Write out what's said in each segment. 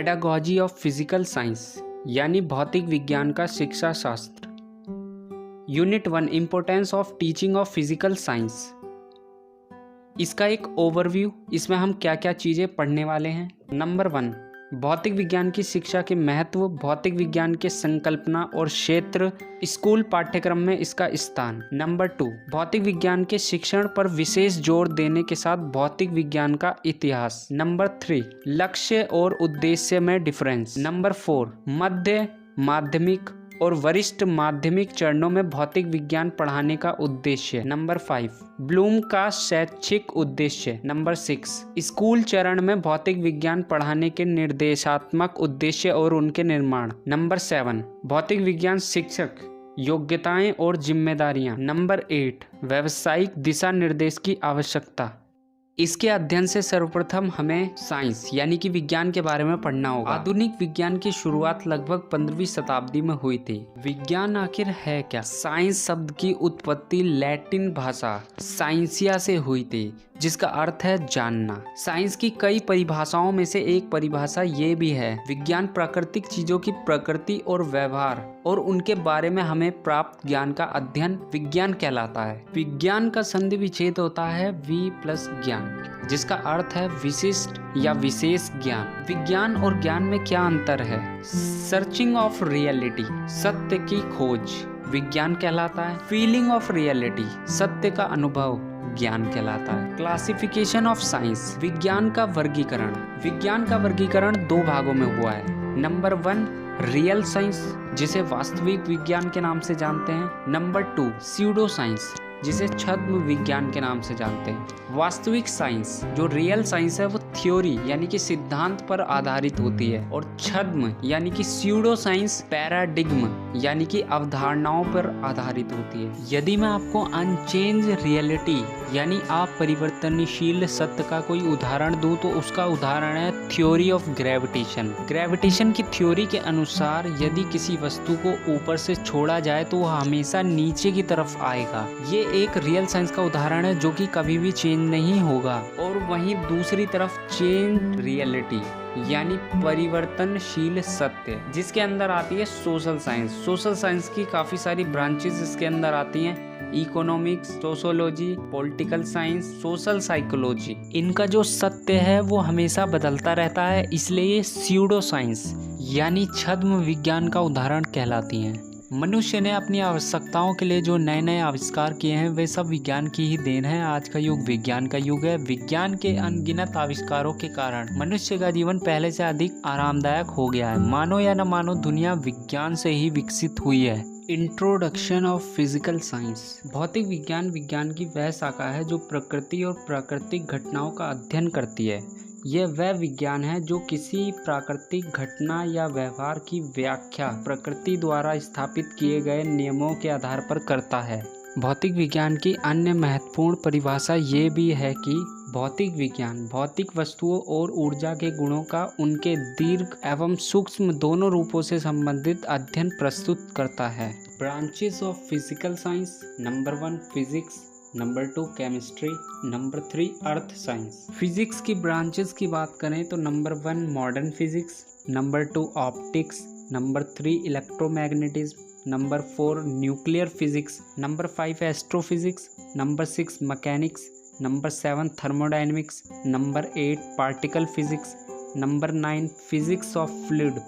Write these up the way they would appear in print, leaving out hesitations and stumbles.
Pedagogy of physical science यानी भौतिक विज्ञान का शिक्षा शास्त्र। Unit 1 importance of teaching of physical science. इसका एक ओवरव्यू, इसमें हम क्या क्या चीज़ें पढ़ने वाले हैं। नंबर 1 भौतिक विज्ञान की शिक्षा के महत्व, भौतिक विज्ञान के संकल्पना और क्षेत्र, स्कूल पाठ्यक्रम में इसका स्थान। नंबर 2 भौतिक विज्ञान के शिक्षण पर विशेष जोर देने के साथ भौतिक विज्ञान का इतिहास। नंबर 3 लक्ष्य और उद्देश्य में डिफरेंस। नंबर 4 मध्य, माध्यमिक और वरिष्ठ माध्यमिक चरणों में भौतिक विज्ञान पढ़ाने का उद्देश्य। नंबर 5 ब्लूम का शैक्षिक उद्देश्य। नंबर 6 स्कूल चरण में भौतिक विज्ञान पढ़ाने के निर्देशात्मक उद्देश्य और उनके निर्माण। नंबर 7 भौतिक विज्ञान शिक्षक योग्यताएं और जिम्मेदारियां। नंबर 8 व्यावसायिक दिशा निर्देश की आवश्यकता। इसके अध्ययन से सर्वप्रथम हमें साइंस यानी कि विज्ञान के बारे में पढ़ना होगा। आधुनिक विज्ञान की शुरुआत लगभग 15वीं शताब्दी में हुई थी। विज्ञान आखिर है क्या? साइंस शब्द की उत्पत्ति लैटिन भाषा साइंसिया से हुई थी, जिसका अर्थ है जानना। साइंस की कई परिभाषाओं में से एक परिभाषा ये भी है, विज्ञान प्राकृतिक चीजों की प्रकृति और व्यवहार और उनके बारे में हमें प्राप्त ज्ञान का अध्ययन विज्ञान कहलाता है। विज्ञान का संधि विच्छेद होता है वी प्लस ज्ञान, जिसका अर्थ है विशिष्ट या विशेष ज्ञान। विज्ञान और ज्ञान में क्या अंतर है? सर्चिंग ऑफ रियलिटी सत्य की खोज विज्ञान कहलाता है। फीलिंग ऑफ रियलिटी सत्य का अनुभव ज्ञान कहलाता है। क्लासिफिकेशन ऑफ साइंस विज्ञान का वर्गीकरण। विज्ञान का वर्गीकरण 2 भागों में हुआ है। नंबर 1 रियल साइंस जिसे वास्तविक विज्ञान के नाम से जानते हैं। नंबर 2 स्यूडो साइंस जिसे छद्म विज्ञान के नाम से जानते हैं। वास्तविक साइंस जो रियल साइंस है वो थ्योरी यानी कि सिद्धांत पर आधारित होती है, और छद्म यानी कि स्यूडो साइंस पैराडिग्म यानी कि अवधारणाओं पर आधारित होती है। यदि मैं आपको अनचेंज रियलिटी यानी अपरिवर्तनशील सत्य का कोई उदाहरण दूं तो उसका उदाहरण है थ्योरी ऑफ ग्रेविटेशन। ग्रेविटेशन की थ्योरी के अनुसार यदि किसी वस्तु को ऊपर से छोड़ा जाए तो वह हमेशा नीचे की तरफ आएगा। ये एक रियल साइंस का उदाहरण है जो कि कभी भी चेंज नहीं होगा। और वहीं दूसरी तरफ चेंज रियलिटी यानी परिवर्तनशील सत्य, जिसके अंदर आती है सोशल साइंस। सोशल साइंस की काफी सारी ब्रांचेस इसके अंदर आती हैं, economics, sociology, political science, social psychology. इनका जो सत्य है वो हमेशा बदलता रहता है, इसलिए ये स्यूडो साइंस यानी छद्म विज्ञान का उदाहरण कहलाती हैं। मनुष्य ने अपनी आवश्यकताओं के लिए जो नए नए आविष्कार किए हैं वे सब विज्ञान की ही देन है। आज का युग विज्ञान का युग है। विज्ञान के अनगिनत आविष्कारों के कारण मनुष्य का जीवन पहले से अधिक आरामदायक हो गया है। मानो या न मानो दुनिया विज्ञान से ही विकसित हुई है। Introduction of physical science. भौतिक विज्ञान विज्ञान की वह शाखा है जो प्रकृति और प्राकृतिक घटनाओं का अध्ययन करती है। यह वह विज्ञान है जो किसी प्राकृतिक घटना या व्यवहार की व्याख्या प्रकृति द्वारा स्थापित किए गए नियमों के आधार पर करता है। भौतिक विज्ञान की अन्य महत्वपूर्ण परिभाषा ये भी है कि भौतिक विज्ञान भौतिक वस्तुओं और ऊर्जा के गुणों का उनके दीर्घ एवं सूक्ष्म दोनों रूपों से संबंधित अध्ययन प्रस्तुत करता है। Branches of physical science. Number 1 physics, number 2 chemistry, number 3 earth science. Physics की ब्रांचेस की बात करें तो number 1 modern physics, number 2 optics, number 3 electromagnetism, number 4 nuclear physics, number 5 astrophysics, number 6 mechanics, number 7 thermodynamics, number 8 particle physics, number 9 physics of fluid,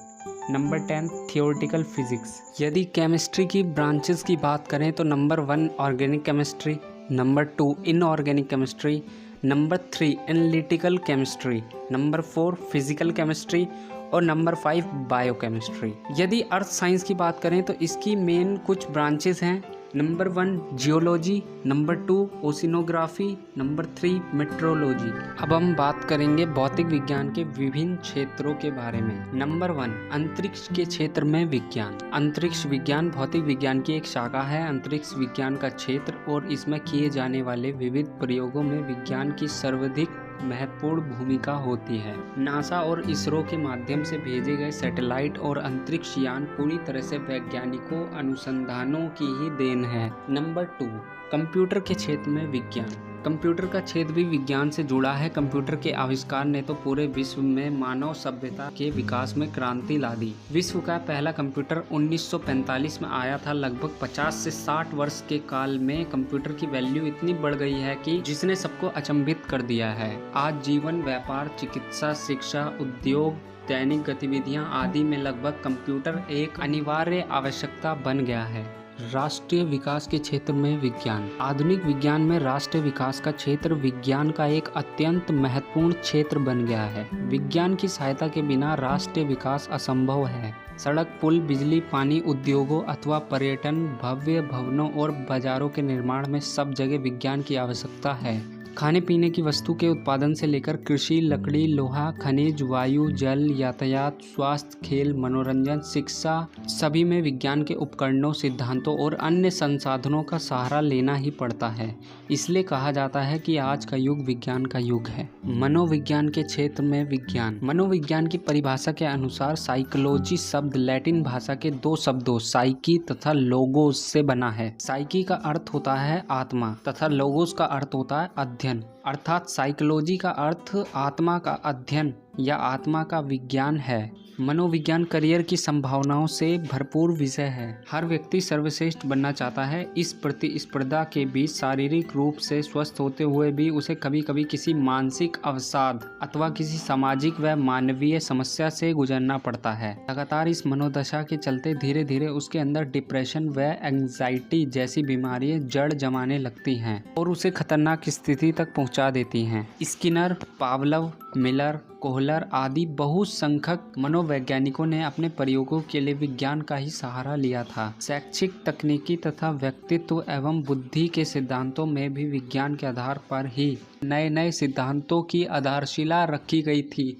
number 10 theoretical physics. यदि chemistry की branches की बात करें तो number 1 organic chemistry, number 2 inorganic chemistry, number 3 analytical chemistry, number 4 physical chemistry और number 5 biochemistry. यदि earth science की बात करें तो इसकी मेन कुछ ब्रांचेस हैं। Number 1 geology, number 2 oceanography, number 3 metrology. अब हम बात करेंगे भौतिक विज्ञान के विभिन्न क्षेत्रों के बारे में। नंबर 1 अंतरिक्ष के क्षेत्र में विज्ञान। अंतरिक्ष विज्ञान भौतिक विज्ञान की एक शाखा है। अंतरिक्ष विज्ञान का क्षेत्र और इसमें किए जाने वाले विविध प्रयोगों में विज्ञान की सर्वाधिक महत्वपूर्ण भूमिका होती है। नासा और इसरो के माध्यम से भेजे गए सैटेलाइट और अंतरिक्ष यान पूरी तरह से वैज्ञानिकों अनुसंधानों की ही देन है। नंबर 2 कंप्यूटर के क्षेत्र में विज्ञान। कंप्यूटर का क्षेत्र भी विज्ञान से जुड़ा है। कंप्यूटर के आविष्कार ने तो पूरे विश्व में मानव सभ्यता के विकास में क्रांति ला दी। विश्व का पहला कंप्यूटर 1945 में आया था। लगभग 50 से 60 वर्ष के काल में कंप्यूटर की वैल्यू इतनी बढ़ गई है कि जिसने सबको अचंभित कर दिया है। आज जीवन, व्यापार, चिकित्सा, शिक्षा, उद्योग, दैनिक गतिविधियां आदि में लगभग कंप्यूटर एक अनिवार्य आवश्यकता बन गया है। राष्ट्रीय विकास के क्षेत्र में विज्ञान। आधुनिक विज्ञान में राष्ट्रीय विकास का क्षेत्र विज्ञान का एक अत्यंत महत्वपूर्ण क्षेत्र बन गया है। विज्ञान की सहायता के बिना राष्ट्रीय विकास असंभव है। सड़क, पुल, बिजली, पानी, उद्योगों अथवा पर्यटन, भव्य भवनों और बाजारों के निर्माण में सब जगह विज्ञान की आवश्यकता है। खाने पीने की वस्तु के उत्पादन से लेकर कृषि, लकड़ी, लोहा, खनिज, वायु, जल, यातायात, स्वास्थ्य, खेल, मनोरंजन, शिक्षा, सभी में विज्ञान के उपकरणों, सिद्धांतों और अन्य संसाधनों का सहारा लेना ही पड़ता है। इसलिए कहा जाता है कि आज का युग विज्ञान का युग है। मनोविज्ञान के क्षेत्र में विज्ञान। मनोविज्ञान की परिभाषा के अनुसार साइकोलॉजी शब्द लैटिन भाषा के दो शब्दों साइकी तथा लोगोस से बना है। साइकी का अर्थ होता है आत्मा तथा लोगोस का अर्थ होता है अध्ययन। अर्थात साइकोलॉजी का अर्थ आत्मा का अध्ययन या आत्मा का विज्ञान है। मनोविज्ञान करियर की संभावनाओं से भरपूर विषय है। हर व्यक्ति सर्वश्रेष्ठ बनना चाहता है। इस प्रतिस्पर्धा के बीच शारीरिक रूप से स्वस्थ होते हुए भी उसे कभी कभी किसी मानसिक अवसाद अथवा किसी सामाजिक व मानवीय समस्या से गुजरना पड़ता है। लगातार इस मनोदशा के चलते धीरे धीरे उसके अंदर डिप्रेशन व एंजाइटी जैसी बीमारियां जड़ जमाने लगती हैं और उसे खतरनाक स्थिति तक पहुंचा देती हैं। स्किनर, पावलव, मिलर, कोहलर आदि बहुसंख्यक मनोवैज्ञानिकों ने अपने प्रयोगों के लिए विज्ञान का ही सहारा लिया था। शैक्षिक, तकनीकी तथा व्यक्तित्व एवं बुद्धि के सिद्धांतों में भी विज्ञान के आधार पर ही नए नए सिद्धांतों की आधारशिला रखी गई थी।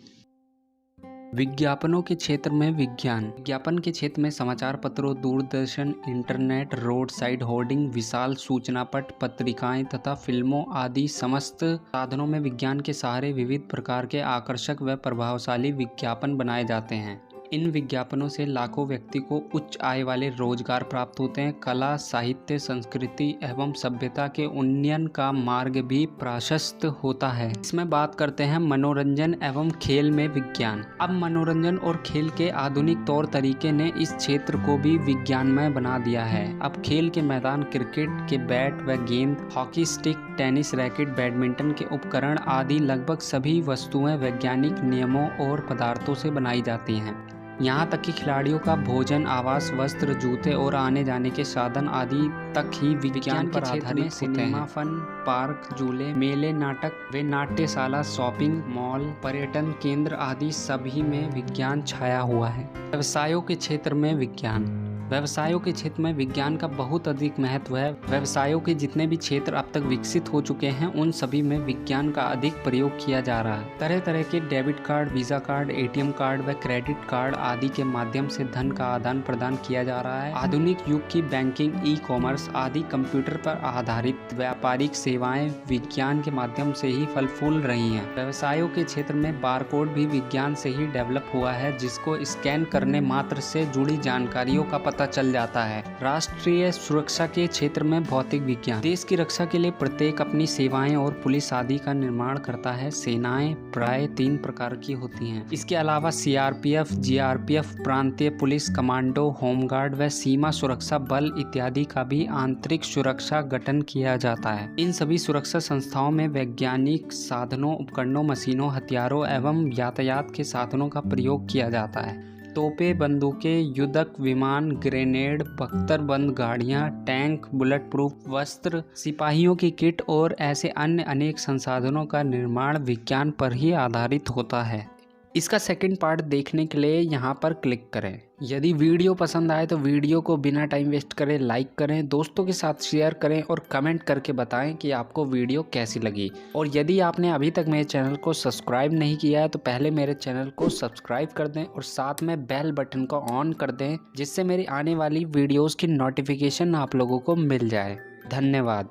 विज्ञापनों के क्षेत्र में विज्ञान। विज्ञापन के क्षेत्र में समाचार पत्रों, Doordarshan, internet, road side hoarding, विशाल सूचना पट, पत्रिकाएं तथा फिल्मों आदि समस्त साधनों में विज्ञान के सहारे विविध प्रकार के आकर्षक व प्रभावशाली विज्ञापन बनाए जाते हैं। इन विज्ञापनों से लाखों व्यक्ति को उच्च आय वाले रोजगार प्राप्त होते हैं। कला, साहित्य, संस्कृति एवं सभ्यता के उन्नयन का मार्ग भी प्रशस्त होता है। इसमें बात करते हैं मनोरंजन एवं खेल में विज्ञान। अब मनोरंजन और खेल के आधुनिक तौर तरीके ने इस क्षेत्र को भी विज्ञानमय बना दिया है। अब खेल के मैदान, क्रिकेट के बैट व गेंद, hockey stick, tennis racket, badminton के उपकरण आदि लगभग सभी वस्तुएं वैज्ञानिक नियमों और पदार्थों से बनाई जाती हैं। यहाँ तक कि खिलाड़ियों का भोजन, आवास, वस्त्र, जूते और आने जाने के साधन आदि तक ही विज्ञान पर आधारित सिनेमा, फन पार्क, झूले, मेले, नाटक व नाट्यशाला, शॉपिंग मॉल, पर्यटन केंद्र आदि सभी में विज्ञान छाया हुआ है। व्यवसायों के क्षेत्र में विज्ञान। व्यवसायों के क्षेत्र में विज्ञान का बहुत अधिक महत्व है। व्यवसायों के जितने भी क्षेत्र अब तक विकसित हो चुके हैं उन सभी में विज्ञान का अधिक प्रयोग किया जा रहा है। तरह तरह के debit card, visa card, ATM card व क्रेडिट कार्ड आदि के माध्यम से धन का आदान प्रदान किया जा रहा है। आधुनिक युग की बैंकिंग, ई कॉमर्स आदि कंप्यूटर पर आधारित व्यापारिक सेवाएं विज्ञान के माध्यम से ही फल फूल रही हैं। व्यवसायों के क्षेत्र में बारकोड भी विज्ञान से ही डेवलप हुआ है, जिसको स्कैन करने मात्र से जुड़ी जानकारियों का पता चल जाता है। राष्ट्रीय सुरक्षा के क्षेत्र में भौतिक विज्ञान। देश की रक्षा के लिए प्रत्येक अपनी सेवाएं और पुलिस आदि का निर्माण करता है। सेनाएं प्राय 3 प्रकार की होती हैं। इसके अलावा सीआरपीएफ, जीआरपीएफ, प्रांतीय पुलिस, कमांडो, होमगार्ड व सीमा सुरक्षा बल इत्यादि का भी आंतरिक सुरक्षा गठन किया जाता है। इन सभी सुरक्षा संस्थाओं में वैज्ञानिक साधनों, उपकरणों, मशीनों, हथियारों एवं यातायात के साधनों का प्रयोग किया जाता है। तोपें, बंदूकें, युद्धक विमान, ग्रेनेड, बख्तरबंद गाड़ियां, टैंक, बुलेट प्रूफ वस्त्र, सिपाहियों की किट और ऐसे अन्य अनेक संसाधनों का निर्माण विज्ञान पर ही आधारित होता है। इसका सेकंड पार्ट देखने के लिए यहाँ पर क्लिक करें। यदि वीडियो पसंद आए तो वीडियो को बिना टाइम वेस्ट करे लाइक करें, दोस्तों के साथ शेयर करें और कमेंट करके बताएं कि आपको वीडियो कैसी लगी। और यदि आपने अभी तक मेरे चैनल को सब्सक्राइब नहीं किया है तो पहले मेरे चैनल को सब्सक्राइब कर दें और साथ में बेल बटन को ऑन कर दें, जिससे मेरी आने वाली वीडियोज़ की नोटिफिकेशन आप लोगों को मिल जाए। धन्यवाद।